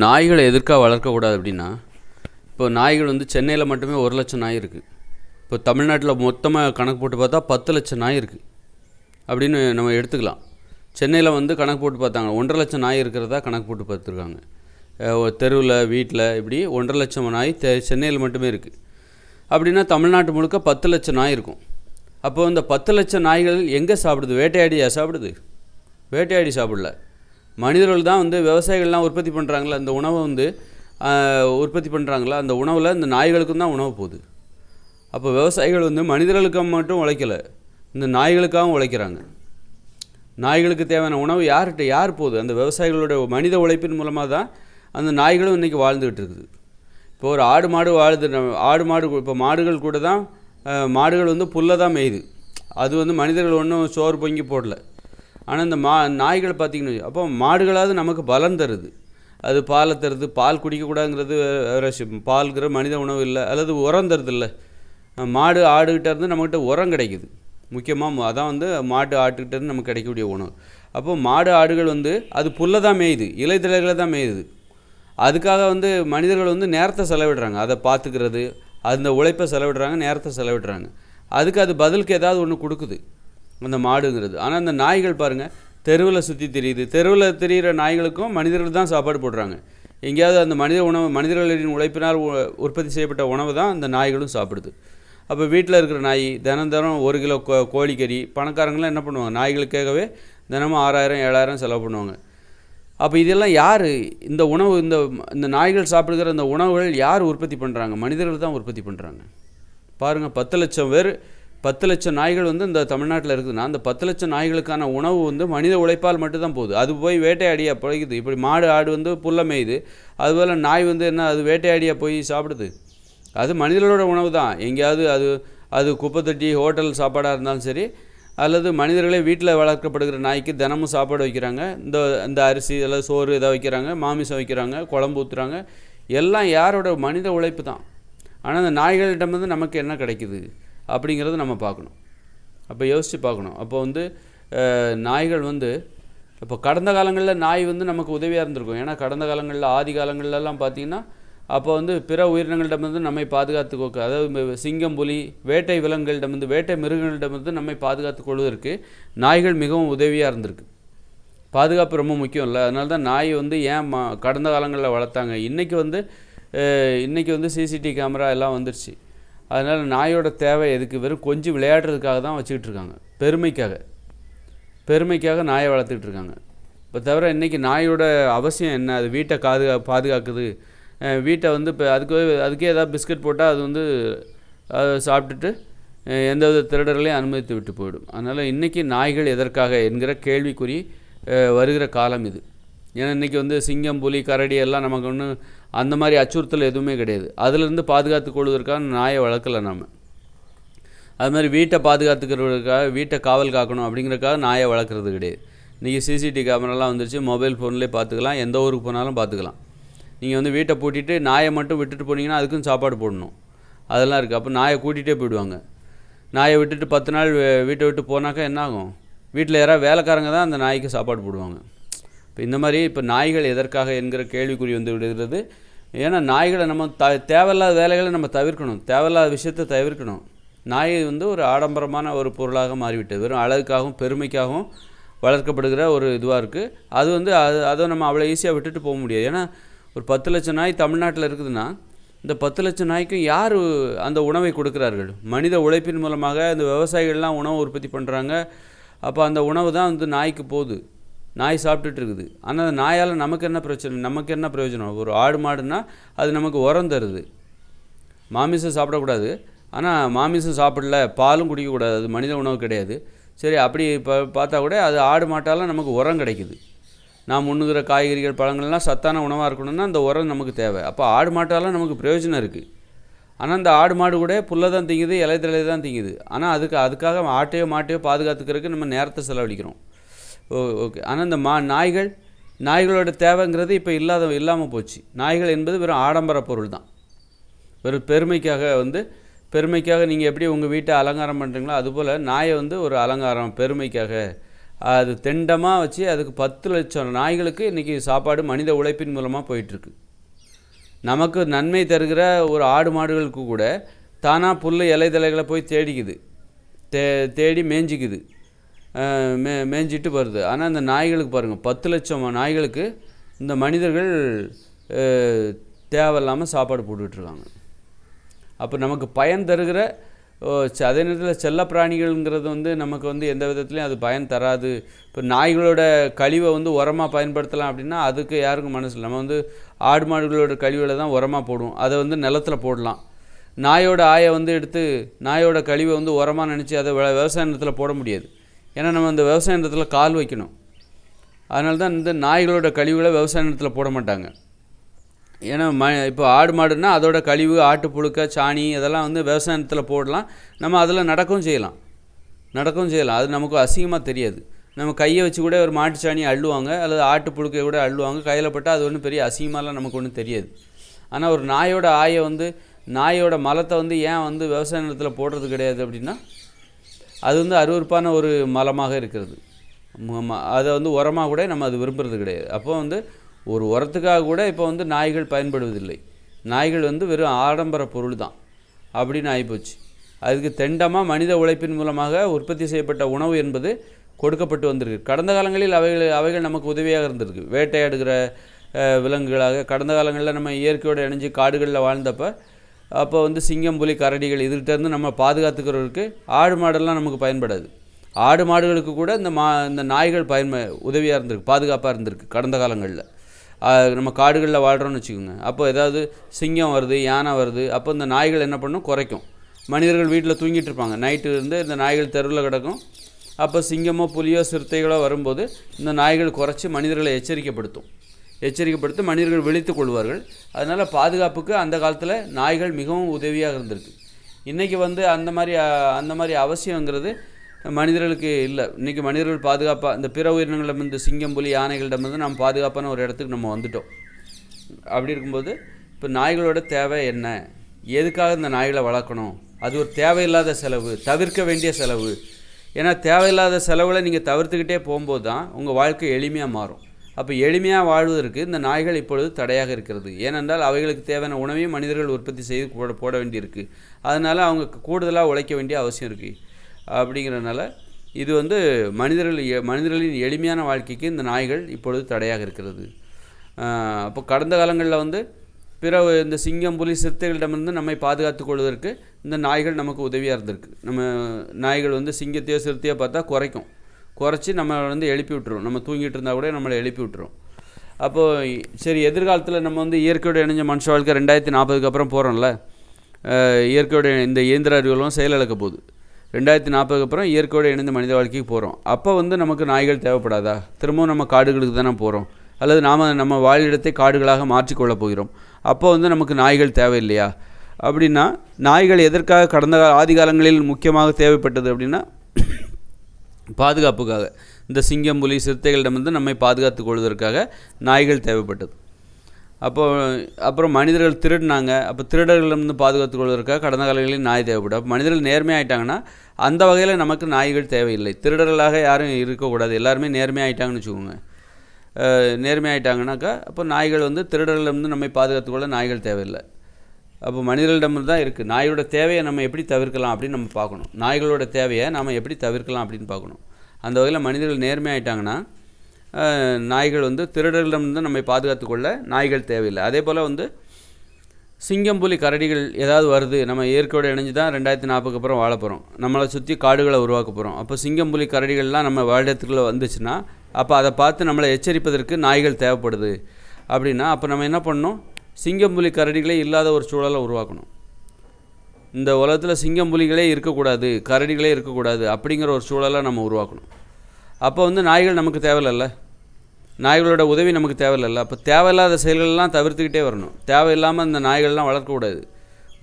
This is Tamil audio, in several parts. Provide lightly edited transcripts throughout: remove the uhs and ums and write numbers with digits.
நாய்களை எதற்காக வளர்க்கக்கூடாது அப்படின்னா, இப்போ நாய்கள் சென்னையில் மட்டுமே 1,00,000 நாய் இருக்குது. இப்போ தமிழ்நாட்டில் மொத்தமாக கணக்கு போட்டு பார்த்தா 10,00,000 நாய் இருக்குது அப்படின்னு நம்ம எடுத்துக்கலாம். சென்னையில் கணக்கு போட்டு பார்த்தாங்க 1,50,000 நாய் இருக்கிறதா கணக்கு போட்டு பார்த்துருக்காங்க. தெருவில், வீட்டில் இப்படி 1,50,000 நாய் சென்னையில் மட்டுமே இருக்குது. அப்படின்னா தமிழ்நாட்டு முழுக்க 10,00,000 நாய் இருக்கும். அப்போது இந்த 10,00,000 நாய்கள் எங்கே சாப்பிடுது? வேட்டையாடியா சாப்பிடுது? வேட்டையாடி சாப்பிடல. மனிதர்கள் தான் விவசாயிகள்லாம் உற்பத்தி பண்ணுறாங்களா, அந்த உணவை உற்பத்தி பண்ணுறாங்களா, அந்த உணவில் இந்த நாய்களுக்கும் தான் உணவு போகுது. அப்போ விவசாயிகள் மனிதர்களுக்காக மட்டும் உழைக்கலை, இந்த நாய்களுக்காகவும் உழைக்கிறாங்க. நாய்களுக்கு தேவையான உணவு யார் போகுது? அந்த விவசாயிகளுடைய மனித உழைப்பின் மூலமாக தான் அந்த நாய்களும் இன்றைக்கி வாழ்ந்துக்கிட்டு இருக்குது. இப்போ ஒரு ஆடு மாடு இப்போ மாடுகள் கூட தான் மாடுகள் புல்லை தான் மேயுது. அது மனிதர்கள் ஒன்றும் சோறு பொங்கி போடலை. ஆனால் இந்த நாய்கள் பார்த்திங்கன்னா, அப்போ மாடுகளாவது நமக்கு பலம் தருது, அது பாலை தருது. பால் குடிக்கக்கூடாதுங்கிறது வேறு விஷயம். பால்கிற மனித உணவு இல்லை. அல்லது உரம் தருது இல்லை. மாடு ஆடுகிட்ட இருந்து நம்மக்கிட்ட உரம் கிடைக்குது. முக்கியமாக அதான் மாட்டு ஆட்டுக்கிட்ட இருந்து நமக்கு கிடைக்கக்கூடிய உணவு. அப்போ மாடு ஆடுகள் அது புல்லை தான் மேயுது, இலைத்தழைகளை தான் மேயுது. அதுக்காக மனிதர்கள் நேரத்தை செலவிடுறாங்க, அதை பார்த்துக்கிறது, அந்த உழைப்பை செலவிடுறாங்க, நேரத்தை செலவிடுறாங்க. அதுக்கு அது பதிலுக்கு ஏதாவது ஒன்று கொடுக்குது அந்த மாடுங்கிறது. ஆனால் அந்த நாய்கள் பாருங்கள், தெருவில் சுற்றி தெரியுது. தெருவில் தெரிகிற நாய்களுக்கும் மனிதர்கள் தான் சாப்பாடு போடுறாங்க. எங்கேயாவது அந்த மனிதர்களின் உழைப்பினால் உற்பத்தி செய்யப்பட்ட உணவு தான் அந்த நாய்களும் சாப்பிடுது. அப்போ வீட்டில் இருக்கிற நாய் தினம் 1 கிலோ கோழிக்கறி, பணக்காரங்களாம் என்ன பண்ணுவாங்க, நாய்களுக்காகவே தினமும் 6,000 7,000 செலவு பண்ணுவாங்க. அப்போ இதெல்லாம் யார் இந்த உணவு இந்த நாய்கள் சாப்பிடுகிற இந்த உணவுகள் யார் உற்பத்தி பண்ணுறாங்க? மனிதர்கள் தான் உற்பத்தி பண்ணுறாங்க. பாருங்கள், 10,00,000 நாய்கள் இந்த தமிழ்நாட்டில் இருக்குதுன்னா, அந்த 10,00,000 நாய்களுக்கான உணவு மனித உழைப்பால் மட்டும்தான் போகுது. அது போய் வேட்டையாடியாக பிழைக்குது. இப்படி மாடு ஆடு புல்லை மேயுது, அதுபோல் நாய் என்ன அது வேட்டையாடியாக போய் சாப்பிடுது. அது மனிதர்களோட உணவு தான். எங்கேயாவது அது குப்பை தட்டி ஹோட்டல் சாப்பாடாக இருந்தாலும் சரி, அல்லது மனிதர்களே வீட்டில் வளர்க்கப்படுகிற நாய்க்கு தினமும் சாப்பாடு வைக்கிறாங்க. இந்த அரிசி அல்லது சோறு இதை வைக்கிறாங்க, மாமிசம் வைக்கிறாங்க, குழம்பு ஊற்றுறாங்க. எல்லாம் யாரோட மனித உழைப்பு தான். ஆனால் அந்த நாய்களிடம் நமக்கு என்ன கிடைக்குது அப்படிங்கிறத நம்ம பார்க்கணும். அப்போ யோசித்து பார்க்கணும். அப்போ நாய்கள் இப்போ கடந்த காலங்களில் நாய் நமக்கு உதவியாக இருந்திருக்கும். ஏன்னா கடந்த காலங்களில் ஆதி காலங்கள்லாம் பார்த்திங்கன்னா, அப்போ பிற உயிரினங்களிடமிருந்து நம்மை பாதுகாத்துக்கொள்ள, அதாவது சிங்கம், புலி, வேட்டை விலங்குகளிடமிருந்து, வேட்டை மிருகங்களிடமிருந்து நம்மை பாதுகாத்துக் கொள்வதற்கு நாய்கள் மிகவும் உதவியாக இருந்திருக்கு. பாதுகாப்பு ரொம்ப முக்கியம் இல்லை. அதனால தான் நாய் ஏன் கடந்த காலங்களில் வளர்த்தாங்க. இன்றைக்கி சிசிடிவி கேமரா எல்லாம் வந்துருச்சு. அதனால் நாயோட தேவை எதுக்கு? வெறும் கொஞ்சம் விளையாடுறதுக்காக தான் வச்சுக்கிட்டு இருக்காங்க. பெருமைக்காக நாயை வளர்த்துக்கிட்டு இருக்காங்க. இப்போ தவிர இன்றைக்கி நாயோட அவசியம் என்ன? அது வீட்டை பாதுகாக்குது. வீட்டை இப்போ அதுக்கே ஏதாவது பிஸ்கட் போட்டால் அது அதை சாப்பிட்டுட்டு எந்தவித திருடர்களையும் அனுமதித்து விட்டு போயிடும். அதனால் இன்றைக்கி நாய்கள் எதற்காக என்கிற கேள்விக்குறி வருகிற காலம் இது. ஏன்னா இன்றைக்கி சிங்கம், புலி, கரடி எல்லாம் நமக்கு ஒன்றும் அந்த மாதிரி அச்சுறுத்தல் எதுவுமே கிடையாது. அதிலிருந்து பாதுகாத்து கொள்வதற்காக நாயை வளர்க்கலை நாம். அது மாதிரி வீட்டை பாதுகாத்துக்கிறதுக்காக, வீட்டை காவல் காக்கணும் அப்படிங்கிறதுக்காக நாயை வளர்க்குறது கிடையாது. இன்றைக்கி சிசிடிவி கேமராலாம் வந்துருச்சு. மொபைல் ஃபோன்லேயே பார்த்துக்கலாம், எந்த ஊருக்கு போனாலும் பார்த்துக்கலாம். நீங்கள் வீட்டை பூட்டிட்டு நாயை மட்டும் விட்டுட்டு போனீங்கன்னா அதுக்கும் சாப்பாடு போடணும், அதெல்லாம் இருக்குது. அப்போ நாயை கூட்டிகிட்டே போயிடுவாங்க. நாயை விட்டுட்டு 10 நாள் வீட்டை விட்டு போனாக்கா என்ன ஆகும்? வீட்டில் யாராவது வேலைக்காரங்க தான் அந்த நாய்க்கு சாப்பாடு போடுவாங்க. இப்போ இந்த மாதிரி இப்போ நாய்கள் எதற்காக என்கிற கேள்விக்குறி விடுகிறது. ஏன்னா நாய்களை நம்ம தேவையில்லாத வேலைகளை நம்ம தவிர்க்கணும், தேவையில்லாத விஷயத்தை தவிர்க்கணும். நாய் ஒரு ஆடம்பரமான ஒரு பொருளாக மாறிவிட்டது. வெறும் அழகுக்காகவும் பெருமைக்காகவும் வளர்க்கப்படுகிற ஒரு இதுவாக இருக்குது. அது அதை நம்ம அவ்வளோ ஈஸியாக விட்டுட்டு போக முடியாது. ஏன்னா ஒரு 10,00,000 நாய் தமிழ்நாட்டில் இருக்குதுன்னா, இந்த 10,00,000 நாய்க்கும் யார் அந்த உணவை கொடுக்குறார்கள்? மனித உழைப்பின் மூலமாக இந்த விவசாயிகள்லாம் உணவு உற்பத்தி பண்ணுறாங்க. அப்போ அந்த உணவு தான் நாய்க்கு போகுது, நாய் சாப்பிட்டுட்டு இருக்குது. ஆனால் அந்த நாயால் நமக்கு என்ன பிரச்சனை? நமக்கு என்ன பிரயோஜனம்? ஒரு ஆடு மாடுன்னா அது நமக்கு உரம் தருது. மாமிசம் சாப்பிடக்கூடாது, ஆனால் மாமிசம் சாப்பிடல, பாலும் குடிக்கக்கூடாது, அது மனித உணவு கிடையாது. சரி, அப்படி பார்த்தா கூட அது ஆடு மாட்டால் நமக்கு உரம் கிடைக்குது. நாம் உண்ணுகிற காய்கறிகள், பழங்கள்லாம் சத்தான உணவாக இருக்கணும்னா அந்த உரம் நமக்கு தேவை. அப்போ ஆடு மாட்டால் நமக்கு பிரயோஜனம் இருக்குது. ஆனால் அந்த ஆடு மாடு கூட புல்லை தான் திங்குது, இலைத்தலை தான் திங்குது. ஆனால் அதுக்காக ஆட்டையோ மாட்டையோ பாதுகாத்துக்கிறதுக்கு நம்ம நேரத்தை செலவழிக்கிறோம். ஓகே. ஆனால் இந்த நாய்களோட தேவைங்கிறது இப்போ இல்லாமல் போச்சு. நாய்கள் என்பது வெறும் ஆடம்பர பொருள் தான். வெறும் பெருமைக்காக நீங்கள் எப்படி உங்கள் வீட்டை அலங்காரம் பண்ணுறீங்களோ அதுபோல் நாயை ஒரு அலங்காரம், பெருமைக்காக அது தெண்டமாக வச்சு அதுக்கு 10 லட்சம் நாய்களுக்கு இன்றைக்கி சாப்பாடு மனித உழைப்பின் மூலமாக போயிட்டுருக்கு. நமக்கு நன்மை தருகிற ஒரு ஆடு மாடுகளுக்கு கூட தானாக புல் இலை தலைகளை போய் தேடிக்குது, தேடி மேய்ஞ்சிக்குது, மேய்ஞ்சிட்டு வருது. ஆனால் இந்த நாய்களுக்கு பாருங்கள், 10 லட்சம் நாய்களுக்கு இந்த மனிதர்கள் தேவையில்லாமல் சாப்பாடு போட்டுட்ருக்காங்க. அப்போ நமக்கு பயன் தருகிற அதே நேரத்தில் செல்ல பிராணிகள்ங்கிறது நமக்கு எந்த விதத்துலையும் அது பயன் தராது. இப்போ நாய்களோட கழிவை உரமாக பயன்படுத்தலாம் அப்படின்னா அதுக்கு யாருக்கும் மனசு இல்லை. நம்ம ஆடு மாடுகளோட கழிவுகளை தான் உரமாக போடுவோம், அதை நிலத்தில் போடலாம். நாயோட ஆயை எடுத்து நாயோட கழிவை உரமாக நினச்சி அதை விவசாய நிலத்தில் போட முடியாது. ஏன்னா நம்ம அந்த விவசாய நிலத்தில் கால் வைக்கணும். அதனால தான் இந்த நாய்களோட கழிவுகளை விவசாய நிலத்தில் போட மாட்டாங்க. ஏன்னா இப்போ ஆடு மாடுன்னா அதோட கழிவு, ஆட்டு புழுக்க, சாணி இதெல்லாம் விவசாய நிலத்தில் போடலாம். நம்ம அதில் நடக்கவும் செய்யலாம். அது நமக்கு அசிங்கமாக தெரியாது. நம்ம கையை வச்சு கூட ஒரு மாட்டு சாணியை அள்ளுவாங்க, அல்லது ஆட்டு புழுக்கையை கூட அள்ளுவாங்க. கையில் பட்டால் அது ஒன்றும் பெரிய அசிங்கமாலாம் நமக்கு ஒன்றும் தெரியாது. ஆனால் ஒரு நாயோட ஆயை நாயோட மலத்தை ஏன் விவசாய நிலத்தில் போடுறது கிடையாது அப்படின்னா அது அருவருப்பான ஒரு மலமாக இருக்கிறது. அதை உரமாக கூட நம்ம அது விரும்புறது கிடையாது. அப்போ ஒரு உரத்துக்காக கூட இப்போ நாய்கள் பயன்படுவதில்லை. நாய்கள் வெறும் ஆடம்பர பொருள் தான் அப்படின்னு ஆகிப்போச்சு. அதுக்கு தெண்டமாக மனித உழைப்பின் மூலமாக உற்பத்தி செய்யப்பட்ட உணவு என்பது கொடுக்கப்பட்டு வந்திருக்கு. கடந்த காலங்களில் அவைகள் நமக்கு உதவியாக இருந்திருக்கு. வேட்டையாடுகிற விலங்குகளாக கடந்த காலங்களில் நம்ம இயற்கையோடு இணைஞ்சு காடுகளில் வாழ்ந்தப்போ அப்போ சிங்கம், புலி, கரடிகள் இதுகிட்டேருந்து நம்ம பாதுகாத்துக்கிறவருக்கு ஆடு மாடெல்லாம் நமக்கு பயன்படாது. ஆடு மாடுகளுக்கு கூட இந்த நாய்கள் உதவியாக இருந்திருக்கு, பாதுகாப்பாக இருந்திருக்கு கடந்த காலங்களில். நம்ம காடுகளில் வாழ்கிறோன்னு வச்சுக்கோங்க. அப்போ ஏதாவது சிங்கம் வருது, யானை வருது, அப்போ இந்த நாய்கள் என்ன பண்ணும், குறைக்கும். மனிதர்கள் வீட்டில் தூங்கிட்டு இருப்பாங்க, நைட்டு இந்த நாய்கள் தெருவில் கிடக்கும். அப்போ சிங்கமோ புலியோ சிறுத்தைகளோ வரும்போது இந்த நாய்கள் குறைச்சி மனிதர்களை எச்சரிக்கைப்படுத்தி மனிதர்கள் விழித்து கொள்வார்கள். அதனால் பாதுகாப்புக்கு அந்த காலத்தில் நாய்கள் மிகவும் உதவியாக இருந்திருக்கு. இன்றைக்கி அந்த மாதிரி அவசியங்கிறது மனிதர்களுக்கு இல்லை. இன்றைக்கி மனிதர்கள் பாதுகாப்பாக இந்த பிற உயிரினங்களிடமிருந்து சிங்கம், புலி, யானைகளிடமிருந்து நம்ம பாதுகாப்பான ஒரு இடத்துக்கு நம்ம வந்துட்டோம். அப்படி இருக்கும்போது இப்போ நாய்களோட தேவை என்ன, எதுக்காக இந்த நாய்களை வளர்க்கணும்? அது ஒரு தேவையில்லாத செலவு, தவிர்க்க வேண்டிய செலவு. ஏன்னா தேவையில்லாத செலவில் நீங்கள் தவிர்த்துக்கிட்டே போகும்போது தான் உங்கள் வாழ்க்கை எளிமையாக மாறும். அப்போ எளிமையாக வாழ்வதற்கு இந்த நாய்கள் இப்பொழுது தடையாக இருக்கிறது. ஏனென்றால் அவைகளுக்கு தேவையான உணவையும் மனிதர்கள் உற்பத்தி செய்து போட வேண்டியிருக்கு. அதனால் அவங்க கூடுதலாக உழைக்க வேண்டிய அவசியம் இருக்குது. அப்படிங்கிறதுனால இது மனிதர்களின் எளிமையான வாழ்க்கைக்கு இந்த நாய்கள் இப்பொழுது தடையாக இருக்கிறது. அப்போ கடந்த காலங்களில் பிற இந்த சிங்கம், புலி, சிறுத்தைகளிடமிருந்து நம்மை பாதுகாத்து கொள்வதற்கு இந்த நாய்கள் நமக்கு உதவியாக இருந்திருக்கு. நம்ம நாய்கள் சிங்கத்தையோ சிறுத்தையோ பார்த்தா குறைச்சி நம்ம எழுப்பி விட்டுரும். நம்ம தூங்கிட்டு இருந்தால் கூட நம்மளை எழுப்பி விட்டுரும். அப்போது சரி, எதிர்காலத்தில் நம்ம இயற்கையோடு இணைஞ்ச மனுஷ வாழ்க்கை 2040க்கு அப்புறம் போகிறோம்ல, இயற்கையோட இந்த இயந்திர அறிவுகளும் செயலிழக்க போகுது. 2040க்கு அப்புறம் இயற்கையோடு இணைந்த மனித வாழ்க்கைக்கு போகிறோம். அப்போ நமக்கு நாய்கள் தேவைப்படாதா? திரும்பவும் நம்ம காடுகளுக்கு தானே போகிறோம், அல்லது நம்ம வாழிடத்தை காடுகளாக மாற்றிக்கொள்ளப் போகிறோம். அப்போ நமக்கு நாய்கள் தேவையில்லையா? அப்படின்னா நாய்கள் எதற்காக கடந்த ஆதி காலங்களில் முக்கியமாக தேவைப்பட்டது அப்படின்னா பாதுகாப்புக்காக. இந்த சிங்கம், புலி, சிறுத்தைகளிடமிருந்து நம்மை பாதுகாத்து கொள்வதற்காக நாய்கள் தேவைப்பட்டது. அப்புறம் மனிதர்கள் திருடினாங்க. அப்போ திருடர்களிடமிருந்து பாதுகாத்து கொள்வதற்காக கடந்த காலங்களில் நாய் தேவைப்படும். அப்போ மனிதர்கள் நேர்மையாயிட்டாங்கன்னா அந்த வகையில் நமக்கு நாய்கள் தேவையில்லை. திருடர்களாக யாரும் இருக்கக்கூடாது, எல்லாருமே நேர்மையாயிட்டாங்கன்னு வச்சுக்கோங்க. நேர்மையாயிட்டாங்கனாக்கா அப்போ நாய்கள் திருடர்களிடமிருந்து நம்மை பாதுகாத்துக்கொள்ள நாய்கள் தேவையில்லை. அப்போ மனிதர்களிடமிருந்து தான் இருக்குது. நாயோட தேவையை நம்ம எப்படி தவிர்க்கலாம் அப்படின்னு நம்ம பார்க்கணும். நாய்களோட தேவையை நம்ம எப்படி தவிர்க்கலாம் அப்படின்னு பார்க்கணும். அந்த வகையில் மனிதர்கள் நேர்மையாயிட்டாங்கன்னா நாய்கள் திருடர்களிடமிருந்து நம்மை பாதுகாத்துக்கொள்ள நாய்கள் தேவையில்லை. அதே போல் சிங்கம், புலி, கரடிகள் ஏதாவது வருது, நம்ம இயற்கையோடு இணைஞ்சு தான் 2040க்கு அப்புறம் வாழ போகிறோம். நம்மளை சுற்றி காடுகளை உருவாக்க போகிறோம். அப்போ சிங்கம், புலி, கரடிகள்லாம் நம்ம வாழ்டத்துக்குள்ளே வந்துச்சுன்னா அப்போ அதை பார்த்து நம்மளை எச்சரிப்பதற்கு நாய்கள் தேவைப்படுது. அப்படின்னா அப்போ நம்ம என்ன பண்ணணும், சிங்கம், புலி, கரடிகளே இல்லாத ஒரு சூழலை உருவாக்கணும். இந்த உலகத்தில் சிங்கம், புலிகளே இருக்கக்கூடாது, கரடிகளே இருக்கக்கூடாது அப்படிங்கிற ஒரு சூழலை நம்ம உருவாக்கணும். அப்போ நாய்கள் நமக்கு தேவையில்ல, நாய்களோட உதவி நமக்கு தேவையில்ல. அப்போ தேவையில்லாத செயல்கள்லாம் தவிர்த்துக்கிட்டே வரணும். தேவையில்லாமல் இந்த நாய்கள்லாம் வளர்க்கக்கூடாது.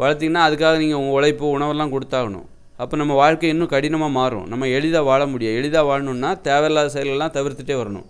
வளர்த்திங்கன்னா அதுக்காக நீங்கள் உங்கள் உழைப்பு, உணவெல்லாம் கொடுத்தாகணும். அப்போ நம்ம வாழ்க்கை இன்னும் கடினமாக மாறும். நம்ம எளிதாக வாழ முடியும். எளிதாக வாழணுன்னா தேவையில்லாத செயல்கள்லாம் தவிர்த்துட்டே வரணும்.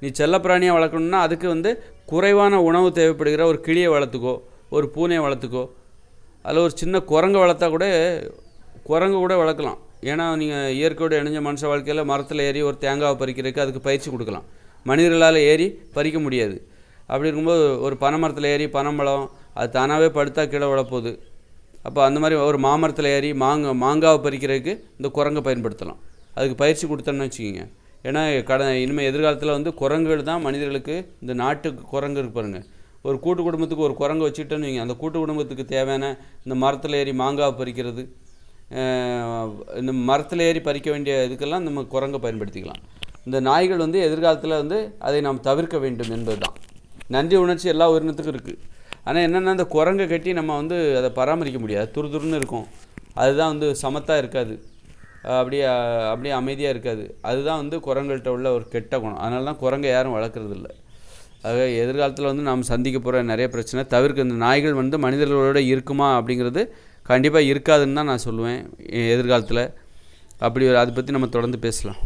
நீ செல்லப்பிராணியாக வளர்க்கணுன்னா அதுக்கு குறைவான உணவு தேவைப்படுகிற ஒரு கிளியை வளர்த்துக்கோ, ஒரு பூனையை வளர்த்துக்கோ, அதில் ஒரு சின்ன குரங்கு வளர்த்தா கூட குரங்கு கூட வளர்க்கலாம். ஏன்னா நீங்கள் இயற்கையோடு இணைஞ்ச மனுஷ வாழ்க்கையில் மரத்தில் ஏறி ஒரு தேங்காவை பறிக்கிறதுக்கு அதுக்கு பயிற்சி கொடுக்கலாம். மனிதர்களால் ஏறி பறிக்க முடியாது. அப்படி இருக்கும்போது ஒரு பனை மரத்தில் ஏறி பனம்பழம் அது தானாகவே படுத்தா கீழே விழப்போகுது. அப்போ அந்த மாதிரி ஒரு மாமரத்தில் ஏறி மாங்காவை பறிக்கிறதுக்கு இந்த குரங்கை பயன்படுத்தலாம். அதுக்கு பயிற்சி கொடுத்தோன்னு வச்சுக்கிங்க. ஏன்னா இனிமேல் எதிர்காலத்தில் வந்து குரங்குகள் தான் மனிதர்களுக்கு, இந்த நாட்டுக்கு குரங்கு இருக்கு பாருங்கள், ஒரு கூட்டு குடும்பத்துக்கு ஒரு குரங்கு வச்சுக்கிட்டோன்னு வைங்க, அந்த கூட்டு குடும்பத்துக்கு தேவையான இந்த மரத்தில் ஏறி மாங்காவை பறிக்கிறது, இந்த மரத்தில் ஏறி பறிக்க வேண்டிய இதுக்கெல்லாம் நம்ம குரங்கை பயன்படுத்திக்கலாம். இந்த நாய்கள் வந்து எதிர்காலத்தில் வந்து அதை நாம் தவிர்க்க வேண்டும் என்பது தான். நன்றி உணர்ச்சி எல்லா உயிரினத்துக்கும் இருக்குது. ஆனால் என்னென்னா அந்த குரங்கை கட்டி நம்ம வந்து அதை பராமரிக்க முடியாது. துருதுருன்னு இருக்கும். அதுதான் வந்து சமத்தாக இருக்காது, அப்படியே அமைதியாக இருக்காது. அதுதான் வந்து குரங்கள்கிட்ட உள்ள ஒரு கெட்ட குணம். அதனால தான் குரங்கை யாரும் வளர்க்குறது இல்லை. ஆக எதிர்காலத்தில் வந்து நாம் சந்திக்க போகிற நிறைய பிரச்சனை தவிர்க்க இந்த நாய்கள் வந்து மனிதர்களோட இருக்குமா அப்படிங்கிறது கண்டிப்பாக இருக்காதுன்னு தான் நான் சொல்லுவேன் எதிர்காலத்தில். அதை பற்றி நம்ம தொடர்ந்து பேசலாம்.